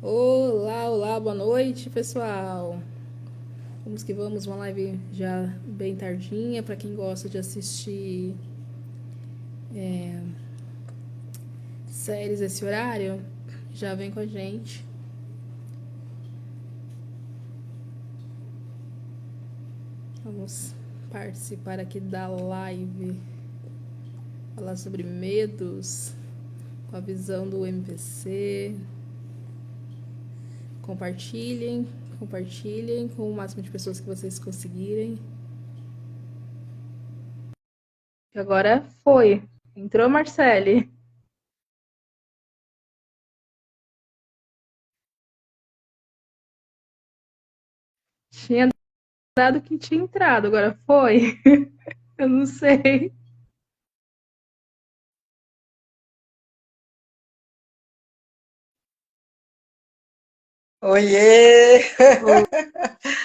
Olá, olá, boa noite, pessoal. Vamos que vamos, uma live já bem tardinha para quem gosta de assistir séries esse horário. Já vem com a gente. Vamos participar aqui da live, falar sobre medos, com a visão do MPC. Compartilhem, compartilhem com o máximo de pessoas que vocês conseguirem. Agora foi. Entrou, Marcele. Tinha dado que tinha entrado, agora foi. Eu não sei. Oiê!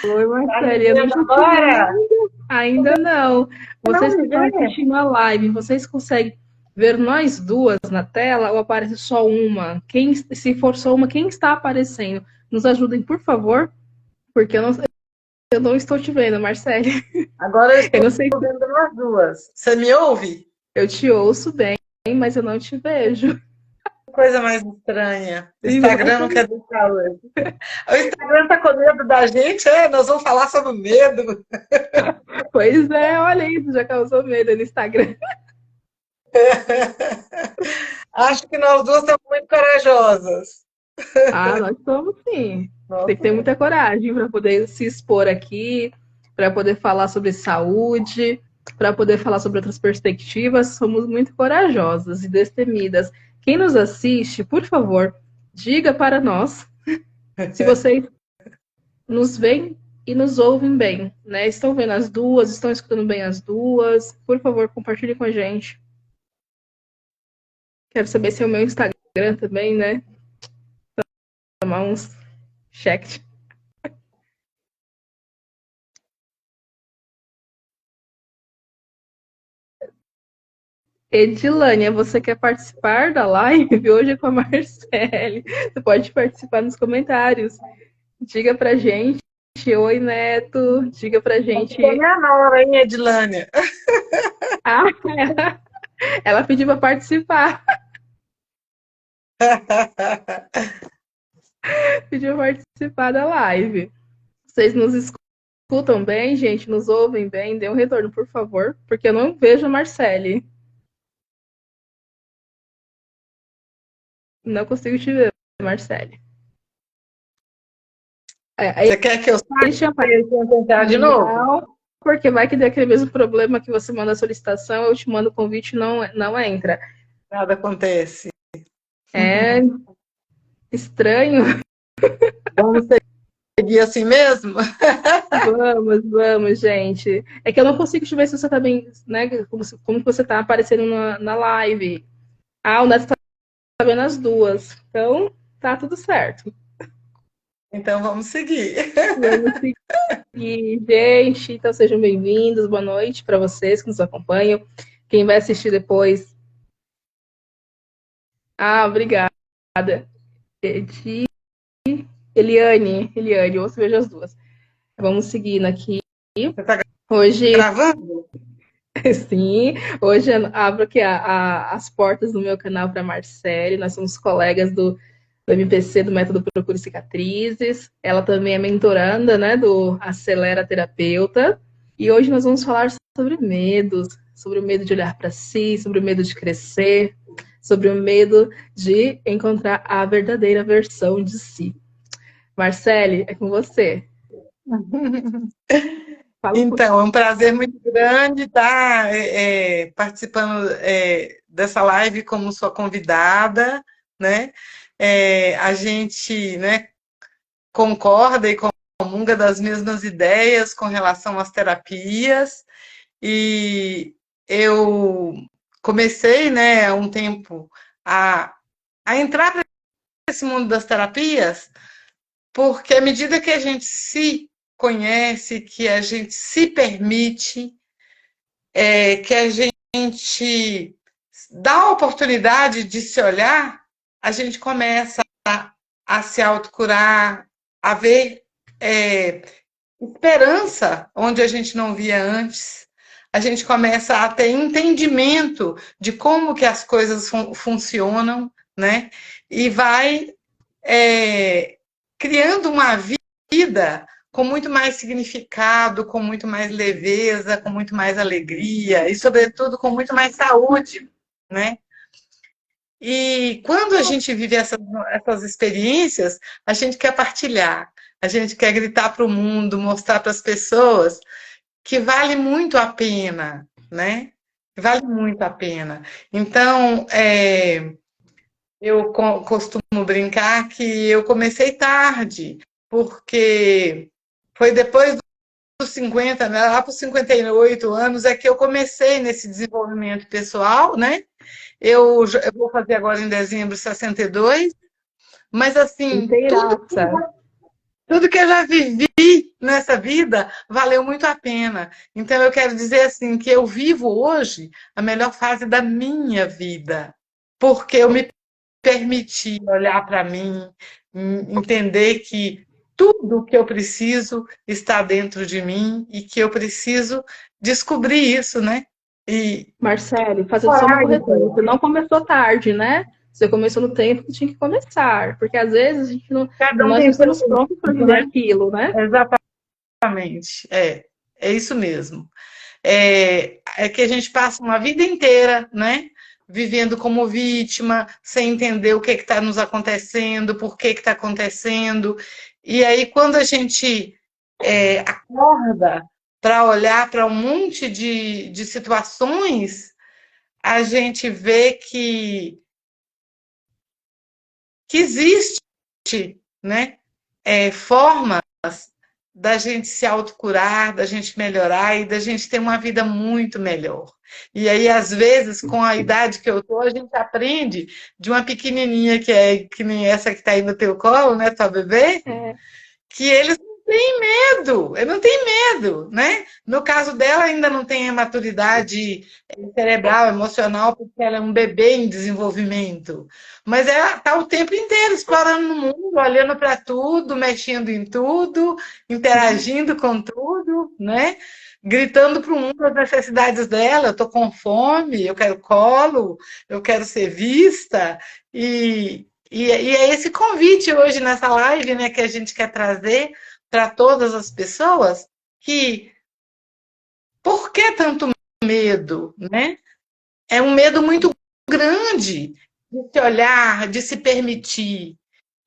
Oi, Tá me Marcele, eu não vendo tô te agora? vendo. Ainda não. Vocês Não que me estão vê? assistindo a live, vocês conseguem ver nós duas na tela ou aparece só uma? Se for só uma, quem está aparecendo? Nos ajudem, por favor, porque eu não estou te vendo, Marcele. Agora eu Eu estou não sei se vendo as duas. Você me ouve? eu te ouço bem, mas eu não te vejo. Que coisa mais estranha. O E não Instagram não quer deixar hoje. O Instagram tá com medo da gente, é? Nós vamos falar sobre o medo. Pois é, olha isso, já causou medo no Instagram. Acho que nós duas estamos muito corajosas. Ah, nós somos sim. Tem que ter Nossa. muita coragem para poder se expor aqui, para poder falar sobre saúde, para poder falar sobre outras perspectivas. Somos muito corajosas e destemidas. Quem nos assiste, por favor, diga para nós se vocês nos veem e nos ouvem bem, né? Estão vendo as duas, estão escutando bem as duas. Por favor, compartilhe com a gente. Quero saber se é o meu Instagram também, né? Tomar uns check. Edilânia, você quer participar da live hoje com a Marcele? Você pode participar nos comentários. Diga pra gente. Oi, Neto. Diga pra Você é gente. minha nora, hein, Edilânia? Ah, ela pediu pra participar. Pediu pra participar da live. Vocês nos escutam bem, gente? Nos ouvem bem? Dê um retorno, por favor, porque eu não vejo a Marcele. Não consigo te ver, Marcele. Aí Você quer que eu ele saia tinha e tentar de novo? Não, porque vai que dê aquele mesmo problema que você manda a solicitação, eu te mando o convite e não entra. Nada acontece. É estranho. Vamos seguir assim mesmo? Vamos, gente. É que eu não consigo te ver se você tá bem, né? Como você tá aparecendo na live. Ah, o Neto tá vendo as duas. Então, tá tudo certo. Então vamos seguir. Vamos seguir, gente. Então, sejam bem-vindos. Boa noite para vocês que nos acompanham. Quem vai assistir depois. Ah, obrigada. Eliane, ouço vejo as duas. Vamos seguindo aqui. Você está Hoje, gravando? sim, hoje eu abro aqui as portas do meu canal para Marcele. Nós somos colegas do MPC, do Método Procure Cicatrizes. Ela também é mentoranda, né, do Acelera Terapeuta. E hoje nós vamos falar sobre medos, sobre o medo de olhar para si, sobre o medo de crescer, sobre o medo de encontrar a verdadeira versão de si. Marcele, é com você. Fala um pouquinho. Então, é um prazer muito grande estar participando dessa live como sua convidada, né? A gente, né, concorda e comunga das mesmas ideias com relação às terapias e eu comecei, né, há um tempo a entrar para esse mundo das terapias porque à medida que a gente se conhece, que a gente se permite, que a gente dá a oportunidade de se olhar, a gente começa a se autocurar, a ver esperança onde a gente não via antes. A gente começa a ter entendimento de como que as coisas funcionam, né? E vai criando uma vida com muito mais significado, com muito mais leveza, com muito mais alegria e, sobretudo, com muito mais saúde, né? E quando a gente vive essas experiências, a gente quer partilhar, a gente quer gritar para o mundo, mostrar para as pessoas que vale muito a pena, né? Vale muito a pena. Então, eu costumo brincar que eu comecei tarde, porque foi depois dos 50, né, lá para os 58 anos, é que eu comecei nesse desenvolvimento pessoal, né? Eu vou fazer agora em dezembro 62, mas assim, Inteiraça. tudo que eu já vivi nessa vida valeu muito a pena. Então eu quero dizer assim que eu vivo hoje a melhor fase da minha vida, porque eu me permiti olhar para mim, entender que tudo que eu preciso está dentro de mim e que eu preciso descobrir isso, né? E Marcele, fazendo só uma coragem. correção, você não começou tarde, né? Você começou no tempo que tinha que começar, porque às vezes a gente não, Cada um nós não tem seu estamos prontos para tempo, viver né? aquilo, né? Exatamente. É isso mesmo. É que a gente passa uma vida inteira, né? Vivendo como vítima, sem entender o que está nos acontecendo, por que está acontecendo. E aí, quando a gente acorda para olhar para um monte de situações, a gente vê que existe, né? Formas da gente se autocurar, da gente melhorar e da gente ter uma vida muito melhor. E aí, às vezes, com a idade que eu tô, a gente aprende de uma pequenininha que nem essa que está aí no teu colo, né, tua bebê, É, que eles não têm medo, eu não tenho medo, né? No caso dela, ainda não tem a maturidade cerebral, emocional, porque ela é um bebê em desenvolvimento. Mas ela está o tempo inteiro explorando o mundo, olhando para tudo, mexendo em tudo, interagindo com tudo, né? Gritando para o mundo as necessidades dela. Eu estou com fome, eu quero colo, eu quero ser vista. E é esse convite hoje nessa live, né, que a gente quer trazer para todas as pessoas que por que tanto medo, né? É um medo muito grande de se olhar, de se permitir.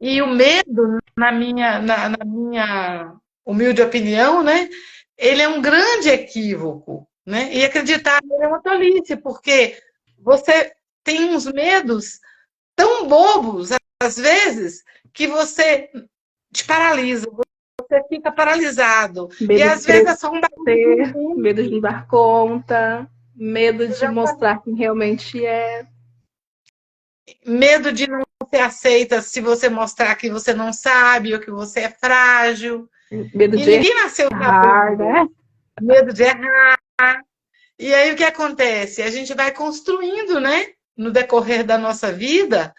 E o medo, na minha humilde opinião, né, ele é um grande equívoco, né? E acreditar nele é uma tolice, porque você tem uns medos tão bobos, às vezes, que você te paralisa, você fica paralisado. E medo de às vezes é só um crescer, barulho. medo de não dar conta, medo de mostrar quem realmente é, Medo de não ser aceita se você mostrar que você não sabe ou que você é frágil. medo E de ninguém nasceu errar, sabendo. né? Medo de errar. E aí o que acontece? A gente vai construindo, né, no decorrer da nossa vida,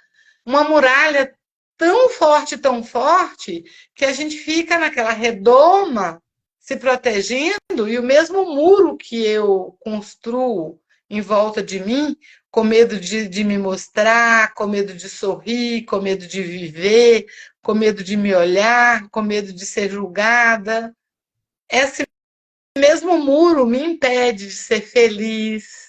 uma muralha tão forte, que a gente fica naquela redoma se protegendo, e o mesmo muro que eu construo em volta de mim, com medo de me mostrar, com medo de sorrir, com medo de viver, com medo de me olhar, com medo de ser julgada. Esse mesmo muro me impede de ser feliz,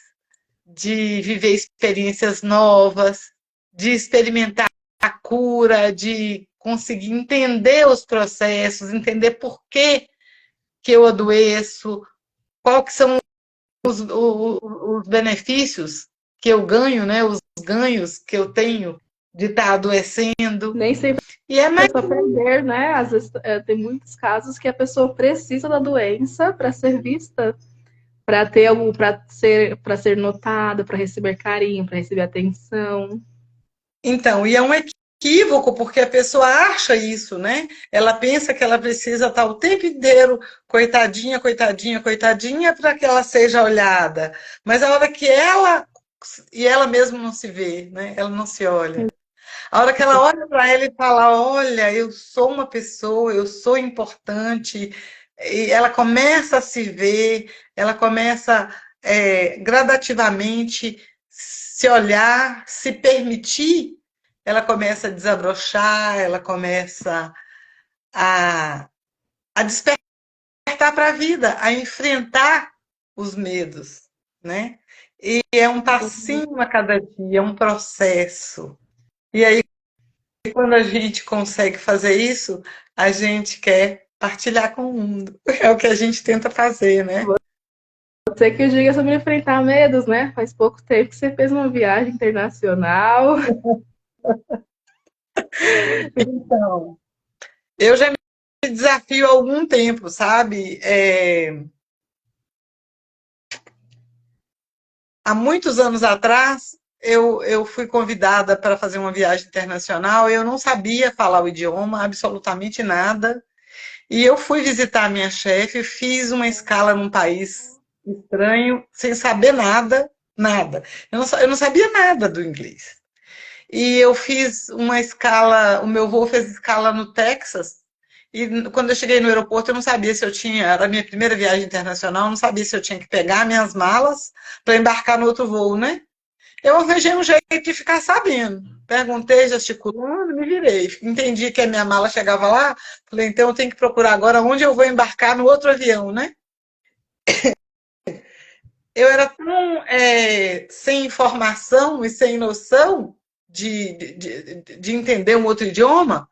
de viver experiências novas, de experimentar a cura, de conseguir entender os processos, entender por que eu adoeço, quais que são os benefícios que eu ganho, né? Os ganhos que eu tenho de estar adoecendo. Nem sempre E é a mais pessoa perder, né? Às vezes tem muitos casos que a pessoa precisa da doença para ser vista, para ter algo, para ser notada, para receber carinho, para receber atenção. Então, e é um equívoco, porque a pessoa acha isso, né? Ela pensa que ela precisa estar o tempo inteiro, coitadinha, coitadinha, coitadinha, para que ela seja olhada. Mas a hora que ela, e ela mesma não se vê, né? Ela não se olha. A hora que ela olha para ela e fala: Olha, eu sou uma pessoa, eu sou importante, e ela começa a se ver, ela começa gradativamente se olhar, se permitir, ela começa a desabrochar, ela começa a, a despertar para a vida, a enfrentar os medos, né? E é um passinho a cada dia, é um processo. E aí, quando a gente consegue fazer isso, a gente quer partilhar com o mundo. É o que a gente tenta fazer, né? Você que o diga sobre enfrentar medos, né? Faz pouco tempo que você fez uma viagem internacional. Então, eu já me desafio há algum tempo, sabe? Há muitos anos atrás, eu fui convidada para fazer uma viagem internacional. Eu não sabia falar o idioma, absolutamente nada. E eu fui visitar a minha chefe, fiz uma escala num país estranho, sem saber nada, nada. Eu não sabia nada do inglês. E eu fiz uma escala, o meu voo fez escala no Texas. E quando eu cheguei no aeroporto, eu não sabia se eu tinha, era a minha primeira viagem internacional, eu não sabia se eu tinha que pegar minhas malas para embarcar no outro voo, né? Eu arranjei um jeito de ficar sabendo. Perguntei, gesticulando, me virei. Entendi que a minha mala chegava lá. Falei, então eu tenho que procurar agora onde eu vou embarcar no outro avião, né? Eu era tão sem informação e sem noção de entender um outro idioma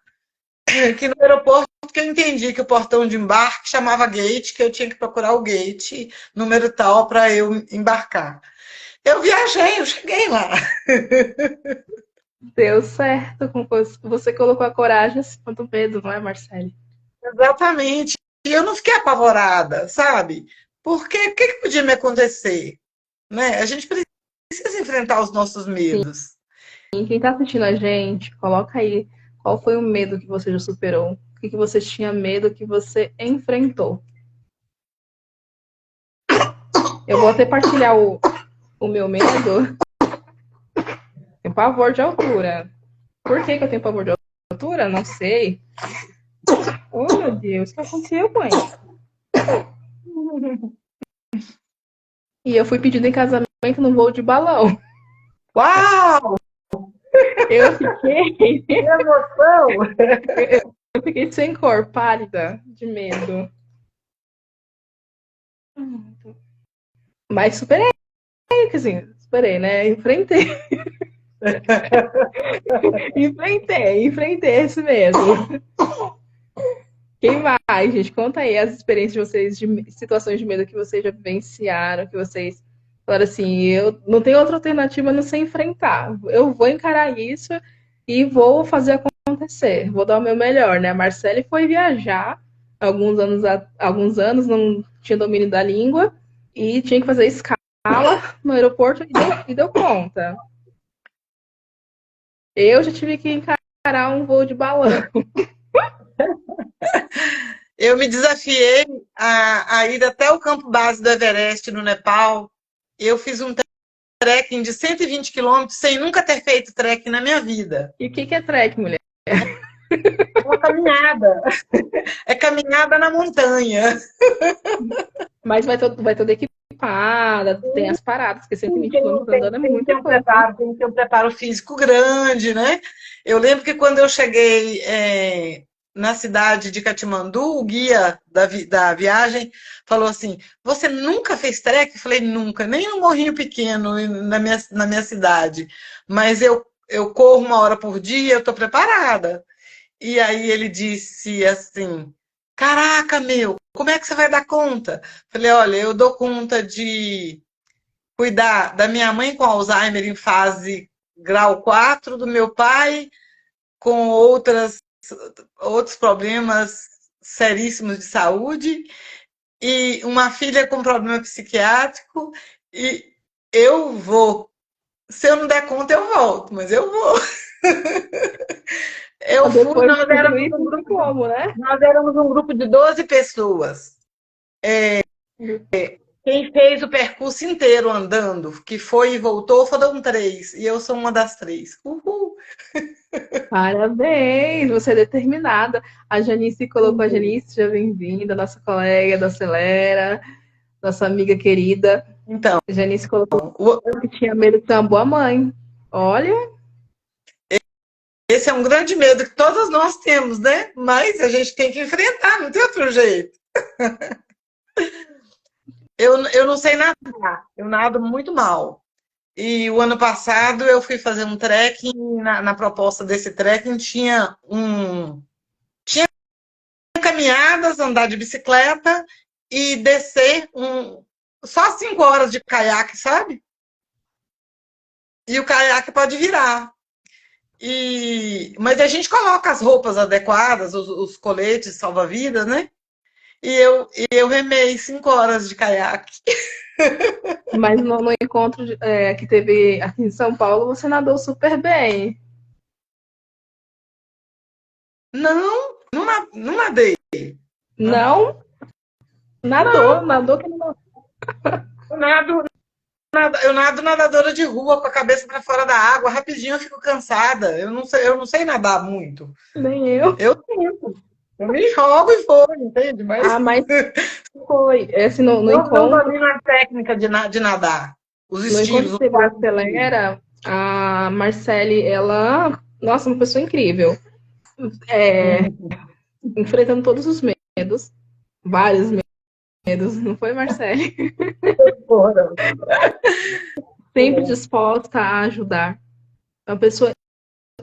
que no aeroporto que eu entendi que o portão de embarque chamava gate, que eu tinha que procurar o gate, número tal, para eu embarcar. Eu viajei, eu cheguei lá. Deu certo. Você colocou a coragem acima do medo, não é, Marcele? Exatamente. E eu não fiquei apavorada, sabe? Porque o que podia me acontecer? Né? A gente precisa enfrentar os nossos medos. E quem tá assistindo a gente, coloca aí qual foi o medo que você já superou. O que você tinha medo que você enfrentou. Eu vou até partilhar o meu medo. Tenho pavor de altura. Por que eu tenho pavor de altura? Não sei. Oh, meu Deus, o que aconteceu com isso? E eu fui pedido em casamento no voo de balão. Uau! Eu fiquei. Que emoção! Eu fiquei sem cor, pálida, de medo. Mas superei, assim, superei, né? Enfrentei. Enfrentei esse medo. Quem mais, gente? Conta aí as experiências de vocês, de situações de medo que vocês já vivenciaram, que vocês falaram assim, eu não tenho outra alternativa a não ser enfrentar. Eu vou encarar isso e vou fazer acontecer. Vou dar o meu melhor, né? A Marcele foi viajar alguns anos, não tinha domínio da língua e tinha que fazer escala no aeroporto e deu conta. Eu já tive que encarar um voo de balão. Eu me desafiei a ir até o campo base do Everest, no Nepal. Eu fiz um trekking de 120 quilômetros sem nunca ter feito trekking na minha vida. E o que é trek, mulher? É uma caminhada. É caminhada na montanha. Mas vai toda equipada, tem as paradas, porque 120 quilômetros andando é Tem que ter muita um coisa. preparo, tem que ter um preparo físico grande, né? Eu lembro que quando eu cheguei na cidade de Katmandu, o guia da viagem falou assim: Você nunca fez trek? Eu falei: Nunca, nem no Morrinho Pequeno, na minha cidade. Mas eu corro uma hora por dia, eu estou preparada. E aí ele disse assim: Caraca, meu, como é que você vai dar conta? Falei: Olha, eu dou conta de cuidar da minha mãe com Alzheimer em fase grau 4, do meu pai com outros problemas seríssimos de saúde, e uma filha com problema psiquiátrico, e eu vou. Se eu não der conta, eu volto, mas eu vou. Eu fui, Depois de tudo isso, não tem como, né? nós éramos um grupo de 12 pessoas. Quem fez o percurso inteiro andando, que foi e voltou, foram 3. E eu sou uma das 3. Uhul! Parabéns, você é determinada. A Janice colocou a Uhul. Janice, seja bem-vinda, nossa colega da Acelera, nossa amiga querida. Então, A Janice colocou o- que tinha medo de ser uma boa mãe. Olha, esse é um grande medo que todos nós temos, né? Mas a gente tem que enfrentar, não tem outro jeito. Eu não sei nadar, eu nado muito mal. E o ano passado eu fui fazer um trekking, na proposta desse trekking tinha caminhadas, andar de bicicleta e descer só 5 horas de caiaque, sabe? E o caiaque pode virar. Mas a gente coloca as roupas adequadas, os coletes salva-vidas, né? E eu remei 5 horas de caiaque. mas no encontro que teve aqui em São Paulo, você nadou super bem. Não nadei. Não? Não, Nadou que não. eu eu nado nadadora de rua com a cabeça para fora da água, rapidinho eu fico cansada. Eu não sei nadar muito. Nem eu. Eu tento. Eu me jogo e vou, entende? Mas Ah, mas foi. Esse no não encontro, domino a técnica de nadar. Os no encontro estilos, que os teve da quatro estilos. Acelera, a Marcele, ela, nossa, uma pessoa incrível. É, enfrentando todos os medos, vários medos, não foi, Marcele? Foram. Sempre disposta a ajudar. É uma pessoa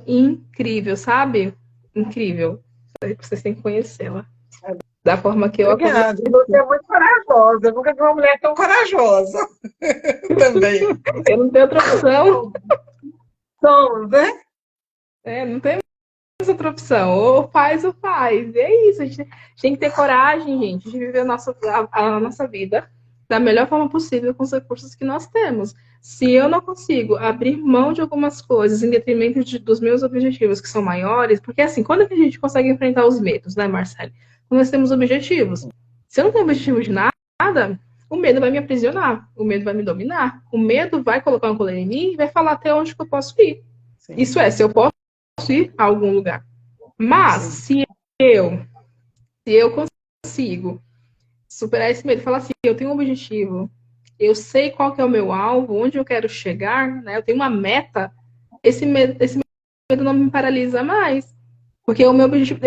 incrível, sabe? Incrível. Vocês têm que conhecê-la. Da forma que eu a conheci. Obrigada. Você é muito corajosa. Eu nunca vi uma mulher tão corajosa também. Eu não tenho outra opção. Somos, né? Não tem outra opção. Ou faz ou faz. E é isso. A gente tem que ter coragem, gente, de viver a nossa vida da melhor forma possível com os recursos que nós temos. Se eu não consigo abrir mão de algumas coisas em detrimento dos meus objetivos que são maiores, porque assim, quando é que a gente consegue enfrentar os medos, né, Marcelo? Quando nós temos objetivos. Se eu não tenho objetivo de nada, o medo vai me aprisionar, o medo vai me dominar, o medo vai colocar uma coleira em mim e vai falar até onde que eu posso ir. Sim, Isso é, se eu posso ir a algum lugar. Mas sim. eu, se eu consigo superar esse medo, falar assim, eu tenho um objetivo, eu sei qual que é o meu alvo, onde eu quero chegar, né? Eu tenho uma meta, esse medo não me paralisa mais, porque o meu objetivo,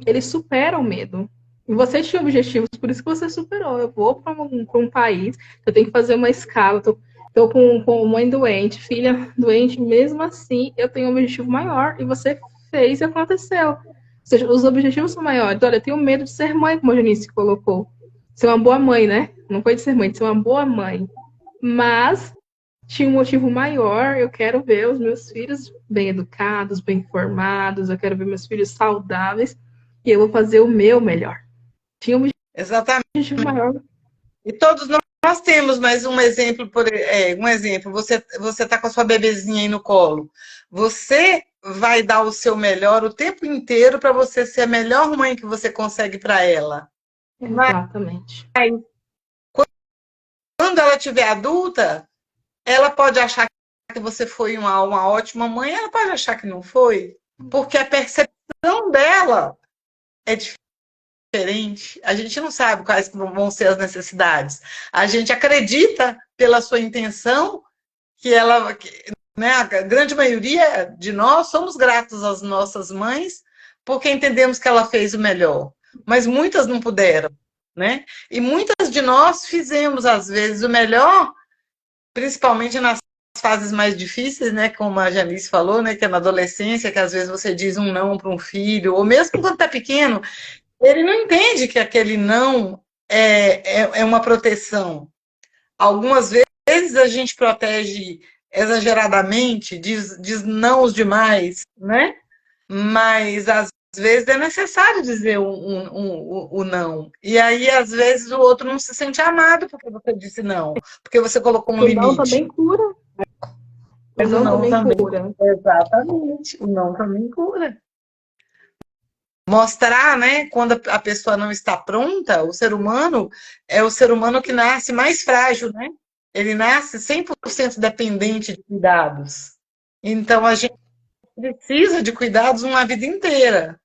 ele supera o medo. E você tinha objetivos, por isso que você superou. Eu vou para um país, eu tenho que fazer uma escala, tô com mãe doente, filha doente, mesmo assim, eu tenho um objetivo maior, e você fez e aconteceu. Ou seja, os objetivos são maiores. Olha, eu tenho medo de ser mãe, como a Janice colocou. Ser uma boa mãe, né? Não foi de ser mãe, de ser uma boa mãe. Mas tinha um motivo maior. Eu quero ver os meus filhos bem educados, bem informados. Eu quero ver meus filhos saudáveis. E eu vou fazer o meu melhor. Tinha um Exatamente. objetivo maior. E todos nós temos, mas um exemplo, um exemplo, você está com a sua bebezinha aí no colo. Você vai dar o seu melhor o tempo inteiro para você ser a melhor mãe que você consegue para ela. Mas Exatamente. quando ela tiver adulta, ela pode achar que você foi uma ótima mãe, ela pode achar que não foi, porque a percepção dela é diferente. A gente não sabe quais vão ser as necessidades. A gente acredita pela sua intenção que ela, né, a grande maioria de nós somos gratos às nossas mães porque entendemos que ela fez o melhor, mas muitas não puderam, né? E muitas de nós fizemos às vezes o melhor, principalmente nas fases mais difíceis, né, como a Janice falou, né, que é na adolescência, que às vezes você diz um não para um filho, ou mesmo quando está pequeno, ele não entende que aquele não é uma proteção. Algumas vezes a gente protege exageradamente, diz não os demais, né? Mas às vezes é necessário dizer o não. E aí, às vezes, o outro não se sente amado porque você disse não, porque você colocou um O não limite. também cura. O Mas o não não também também, cura. exatamente, o não também cura. mostrar, né, quando a pessoa não está pronta, o ser humano é o ser humano que nasce mais frágil, né? Ele nasce 100% dependente de cuidados. Então, a gente precisa de cuidados uma vida inteira.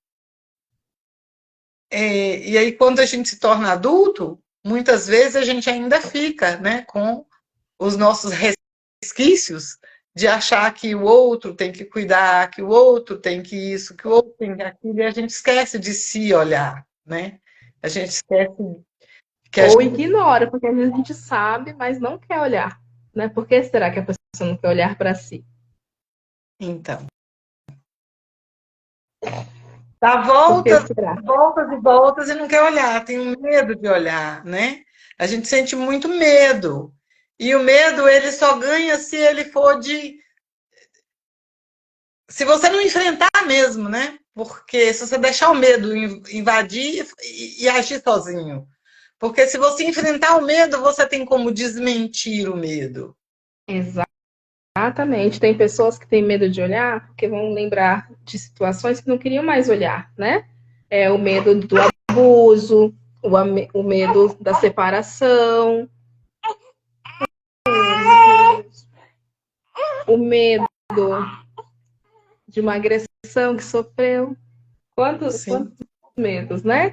E aí, quando a gente se torna adulto, muitas vezes a gente ainda fica, né, com os nossos resquícios de achar que o outro tem que cuidar, que o outro tem que isso, que o outro tem que aquilo, e a gente esquece de se olhar, né? A gente esquece que a Ou gente... ignora, porque às vezes a gente sabe, mas não quer olhar. Né? Por que será que a pessoa não quer olhar para si? Então, dá Por que voltas, será? voltas e voltas e não quer olhar, tem um medo de olhar, né? A gente sente muito medo. E o medo, ele só ganha se ele for de... Se você não enfrentar mesmo, né? Porque se você deixar o medo invadir e agir sozinho. Porque se você enfrentar o medo, você tem como desmentir o medo. Exatamente. Tem pessoas que têm medo de olhar, porque vão lembrar de situações que não queriam mais olhar, né? É o medo do abuso, o medo da separação, o medo de uma agressão que sofreu. Quantos Sim. medos, né?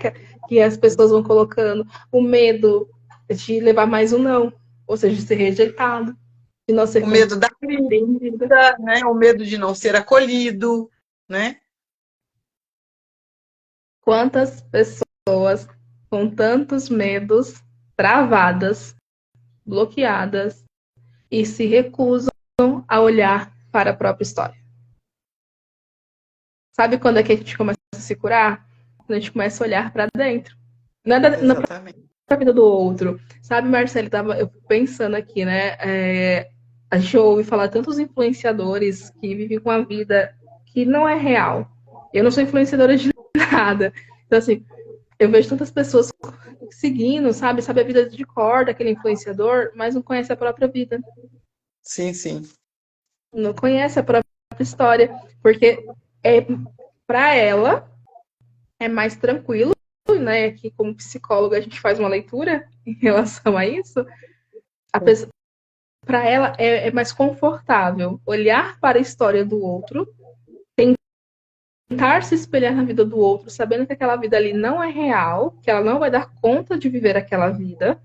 Que as pessoas vão colocando. O medo de levar mais um não, ou seja, de ser rejeitado, de não ser O medo da compreendida. vida, né? O medo de não ser acolhido, né? Quantas pessoas com tantos medos travadas, bloqueadas e se recusam a olhar para a própria história. Sabe quando é que a gente começa a se curar? Quando a gente começa a olhar para dentro. Não para Exatamente. a vida do outro. Sabe, Marcelo, eu fico pensando aqui, né? A gente ouve falar tantos influenciadores que vivem com a vida que não é real. Eu não sou influenciadora de nada. Então, assim, eu vejo tantas pessoas seguindo, sabe a vida de cor daquele influenciador, mas não conhece a própria vida. Sim, sim. Não conhece a própria história, porque para ela é mais tranquilo, né? Que como psicóloga a gente faz uma leitura em relação a isso. Para ela é mais confortável olhar para a história do outro, tentar se espelhar na vida do outro, sabendo que aquela vida ali não é real, que ela não vai dar conta de viver aquela vida,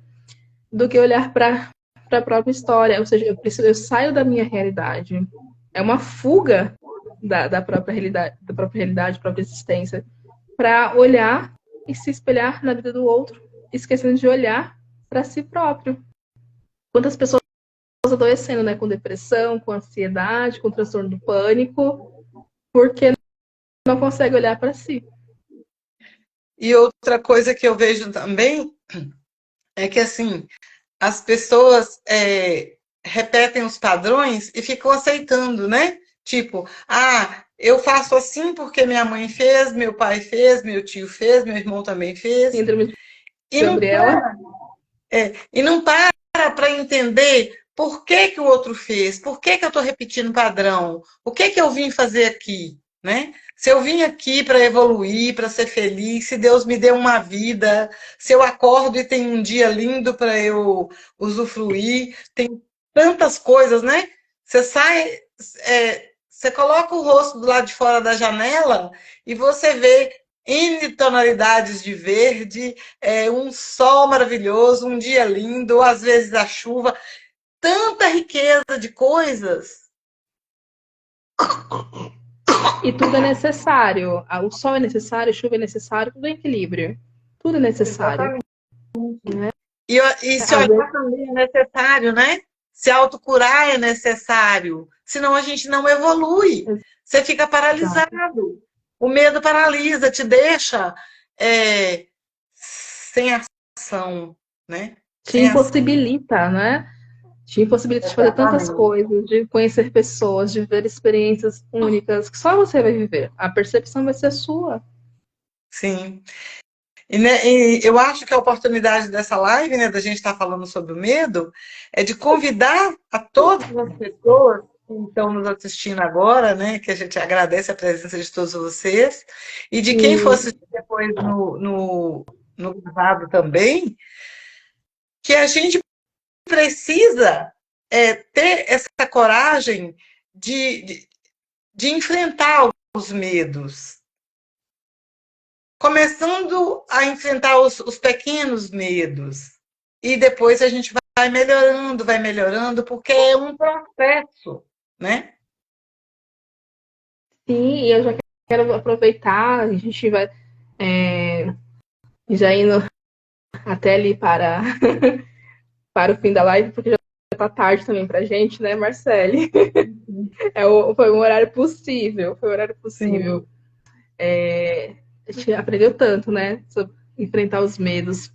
do que olhar para a própria história. Ou seja, eu saio da minha realidade. É uma fuga da própria realidade, da própria existência, para olhar e se espelhar na vida do outro, esquecendo de olhar para si próprio. Quantas pessoas adoecendo, né, com depressão, com ansiedade, com transtorno do pânico, porque não consegue olhar para si. E outra coisa que eu vejo também é que, assim, as pessoas repetem os padrões e ficam aceitando, né? Tipo, eu faço assim porque minha mãe fez, meu pai fez, meu tio fez, meu irmão também fez. Síndrome de E não Gabriela. E não para entender por que que o outro fez, por que que eu estou repetindo o padrão, o que que eu vim fazer aqui, né? Se eu vim aqui para evoluir, para ser feliz, se Deus me deu uma vida, se eu acordo e tem um dia lindo para eu usufruir, tem tantas coisas, né? Você sai, você coloca o rosto do lado de fora da janela e você vê N tonalidades de verde, um sol maravilhoso, um dia lindo, ou às vezes a chuva, tanta riqueza de coisas. E tudo é necessário. O sol é necessário, a chuva é necessário, tudo é equilíbrio. Tudo é necessário. Exatamente. Né? E se olhar também é necessário, né? Se autocurar é necessário. Senão a gente não evolui. Você fica paralisado. O medo paralisa, te deixa sem ação, né? Te Sem ação. impossibilita, né? Te impossibilita de fazer tantas coisas, de conhecer pessoas, de ver experiências únicas que só você vai viver. A percepção vai ser sua. Sim. E eu acho que a oportunidade dessa live, né, da gente estar falando sobre o medo, é de convidar a todas as pessoas estão nos assistindo agora, né? Que a gente agradece a presença de todos vocês. E de quem for assistir depois no gravado também, que a gente precisa ter essa coragem de enfrentar os medos. Começando a enfrentar os pequenos medos. E depois a gente vai melhorando, porque é um processo, né? Sim, e eu já quero aproveitar, a gente vai já indo até ali para o fim da live, porque já está tarde também para a gente, né, Marcele? Foi um horário possível, foi um horário possível. A gente aprendeu tanto, né, sobre enfrentar os medos,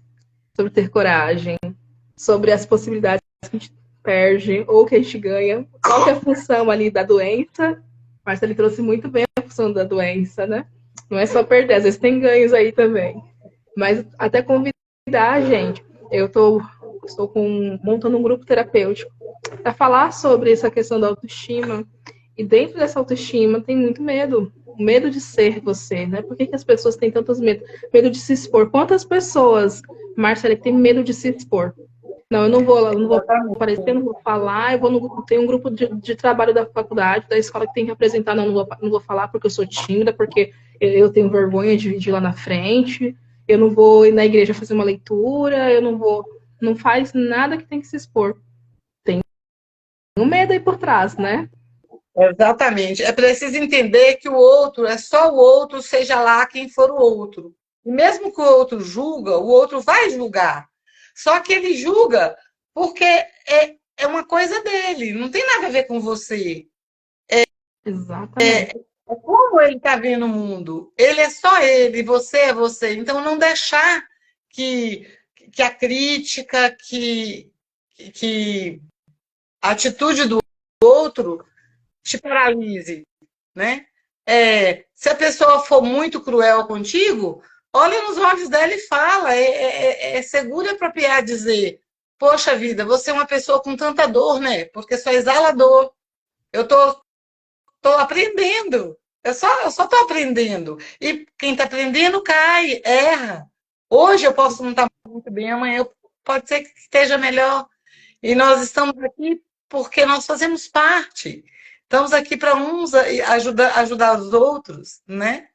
sobre ter coragem, sobre as possibilidades que a gente perde ou que a gente ganha, qual que é a função ali da doença. Marcele trouxe muito bem a função da doença, né? Não é só perder, às vezes tem ganhos aí também. Mas até convidar a gente. Eu estou montando um grupo terapêutico para falar sobre essa questão da autoestima. E dentro dessa autoestima tem muito medo. O medo de ser você, né? Por que as pessoas têm tantos medos? Medo de se expor. Quantas pessoas, Marcela, tem medo de se expor? Não, eu não vou aparecer, não vou falar, tem um grupo de trabalho da faculdade, da escola que tem que apresentar, não vou falar porque eu sou tímida, porque eu tenho vergonha de ir lá na frente, eu não vou ir na igreja fazer uma leitura, não faz nada que tem que se expor. Tem um medo aí por trás, né? Exatamente. É preciso entender que o outro é só o outro, seja lá quem for o outro. E mesmo que o outro julga, o outro vai julgar. Só que ele julga porque é uma coisa dele, não tem nada a ver com você. Exatamente. É como ele está vendo o mundo. Ele é só ele, você é você. Então, não deixar que a crítica, que a atitude do outro te paralise, né? Se a pessoa for muito cruel contigo, olha nos olhos dela e fala. É seguro e apropriado dizer: poxa vida, você é uma pessoa com tanta dor, né? Porque só exala dor. Eu tô aprendendo. Eu só tô aprendendo. E quem está aprendendo cai, erra. Hoje eu posso não estar muito bem, amanhã pode ser que esteja melhor. E nós estamos aqui porque nós fazemos parte. Estamos aqui para uns ajudar os outros, né?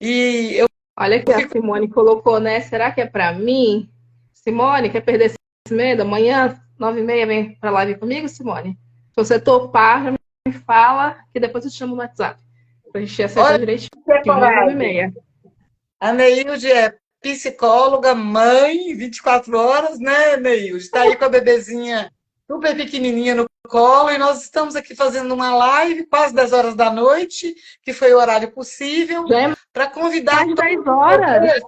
E eu Olha que a Simone colocou, né? Será que é para mim? Simone, quer perder esse medo? Amanhã, 9h30, vem para a live comigo, Simone? Se você topar, já me fala, que depois eu te chamo no WhatsApp. Pra gente acertar direitinho. 9h30. A Neilde é psicóloga, mãe, 24 horas, né, Neilde? Está aí com a bebezinha super pequenininha no colo e nós estamos aqui fazendo uma live quase 10 horas da noite, que foi o horário possível, para convidar mais de 10 horas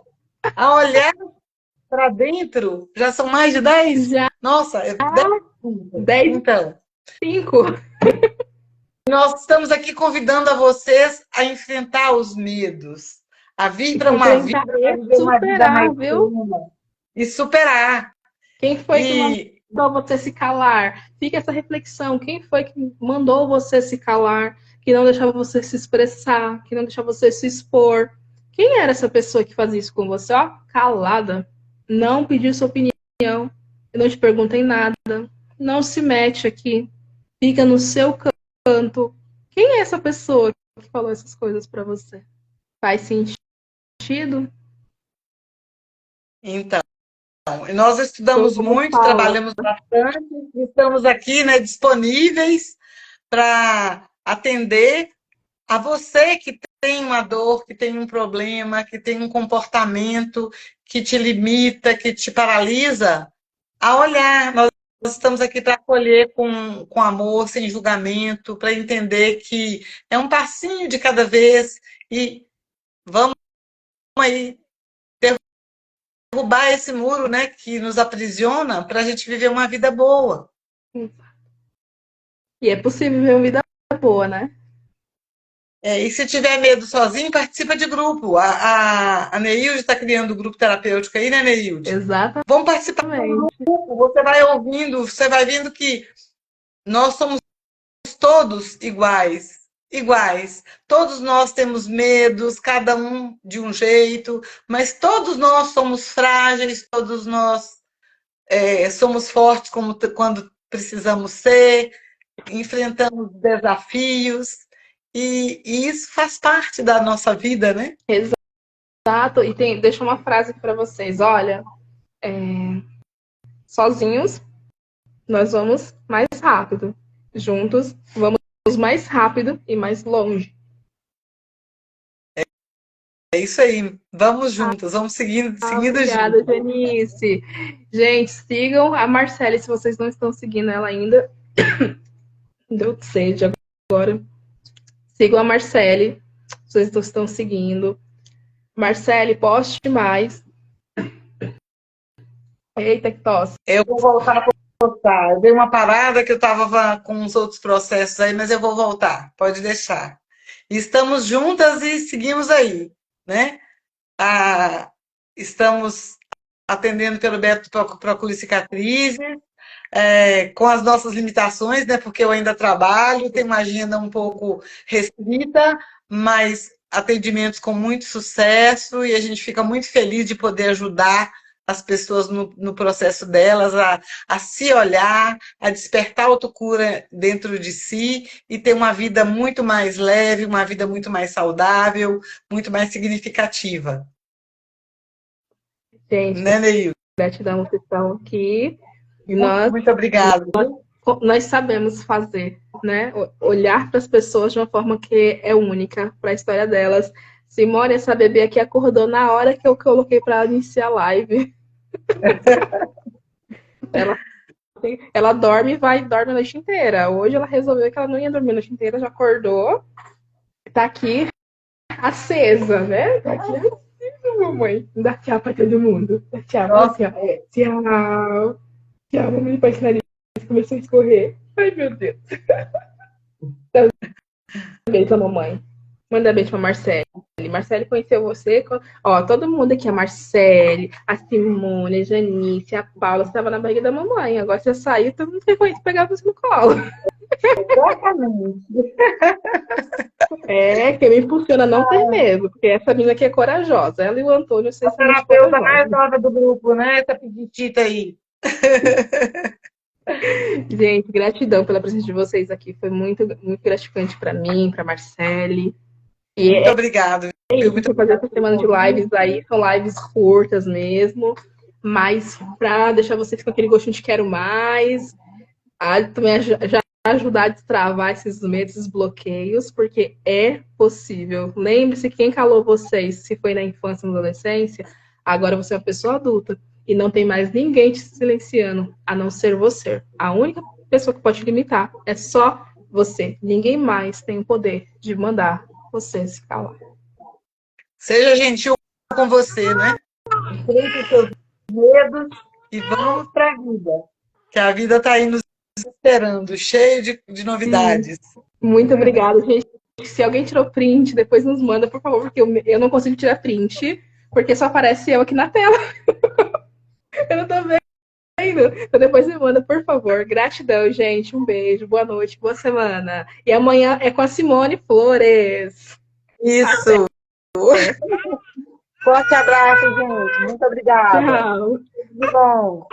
a olhar para dentro. Já são mais de 10? Já. Nossa, 10. Então, 5. Nós estamos aqui convidando a vocês a enfrentar os medos, a vir para uma vida, uma vida mais viu? E superar. Quem foi que mandou você se calar? Fica essa reflexão. Quem foi que mandou você se calar? Que não deixava você se expressar? Que não deixava você se expor? Quem era essa pessoa que fazia isso com você? Ó, calada. Não pediu sua opinião. Não te perguntei nada. Não se mete aqui. Fica no seu canto. Quem é essa pessoa que falou essas coisas para você? Faz sentido? Então, nós estudamos muito, trabalhamos bastante, estamos aqui, né, disponíveis para atender a você que tem uma dor, que tem um problema, que tem um comportamento que te limita, que te paralisa, a olhar. Nós estamos aqui para acolher com amor, sem julgamento, para entender que é um passinho de cada vez e vamos aí derrubar esse muro, né, que nos aprisiona para a gente viver uma vida boa. E é possível viver uma vida boa, né? E se tiver medo sozinho, participa de grupo. A Neilde está criando um grupo terapêutico aí, né, Neilde? Exatamente. Vamos participar do grupo. Você vai ouvindo, você vai vendo que nós somos todos iguais, iguais. Todos nós temos medos, cada um de um jeito, mas todos nós somos frágeis, todos nós somos fortes quando precisamos ser, enfrentamos desafios, e isso faz parte da nossa vida, né? Exato. E deixa uma frase para vocês. Olha, sozinhos nós vamos mais rápido. Juntos vamos mais rápido e mais longe. É isso aí. Vamos juntos, vamos seguindo Obrigada, juntos. Janice. Gente, sigam a Marcele se vocês não estão seguindo ela ainda. Deu sede agora. Sigam a Marcele se vocês estão seguindo. Marcele, poste mais. Eita, que tosse. Eu vou voltar a postar. Eu dei uma parada que eu estava com uns outros processos aí, mas eu vou voltar. Pode deixar. Estamos juntas e seguimos aí, né? Estamos atendendo pelo Beto Procure Cicatrizes, com as nossas limitações, né? Porque eu ainda trabalho, tenho uma agenda um pouco restrita, mas atendimentos com muito sucesso e a gente fica muito feliz de poder ajudar as pessoas no processo delas a se olhar, a despertar a autocura dentro de si e ter uma vida muito mais leve, uma vida muito mais saudável, muito mais significativa. Gente, né, Neil? Gratidão, vocês estão aqui. E muito obrigada. Nós sabemos fazer, né? Olhar para as pessoas de uma forma que é única para a história delas. Simone, essa bebê aqui acordou na hora que eu coloquei para iniciar a live. Ela dorme e dorme a noite inteira. Hoje ela resolveu que ela não ia dormir a noite inteira, já acordou. Tá aqui acesa, né? Tá aqui acesa, mamãe. Dá tchau para todo mundo. Dá tchau. Tchau. Tchau. Tchau, mamãe. Depois que o nariz começou a escorrer. Ai, meu Deus. Beijo pra mamãe. Manda beijo pra Marcele. Marcele conheceu você. Ó, todo mundo aqui, a Marcele, a Simone, a Janice, a Paula, você estava na barriga da mamãe. Agora você saiu, todo mundo tem que pegar você no colo. Exatamente. Quem me impulsiona não tem medo, porque essa menina aqui é corajosa. Ela e o Antônio, vocês são muito corajosos. A terapeuta mais nova do grupo, né? Essa peditita aí. Gente, gratidão pela presença de vocês aqui. Foi muito, muito gratificante para mim, para Marcele. E muito obrigado. Muito fazer essa semana de lives aí, são lives curtas mesmo, mas para deixar vocês com aquele gostinho de quero mais, também já ajudar a destravar esses medos, esses bloqueios, porque é possível. Lembre-se que quem calou vocês, se foi na infância, na adolescência, agora você é uma pessoa adulta e não tem mais ninguém te silenciando, a não ser você. A única pessoa que pode te limitar é só você. Ninguém mais tem o poder de mandar você se calar. Seja gentil com você, né? Enfrente os seus medos e vamos para a vida. Que a vida está aí nos esperando, cheio de novidades. Muito obrigada, gente. Se alguém tirou print, depois nos manda, por favor, porque eu não consigo tirar print, porque só aparece eu aqui na tela. Eu não tô vendo. Então depois me manda, por favor. Gratidão, gente. Um beijo, boa noite, boa semana. E amanhã é com a Simone Flores. Isso. Forte abraço, gente. Muito obrigada. Tchau. Tudo bom.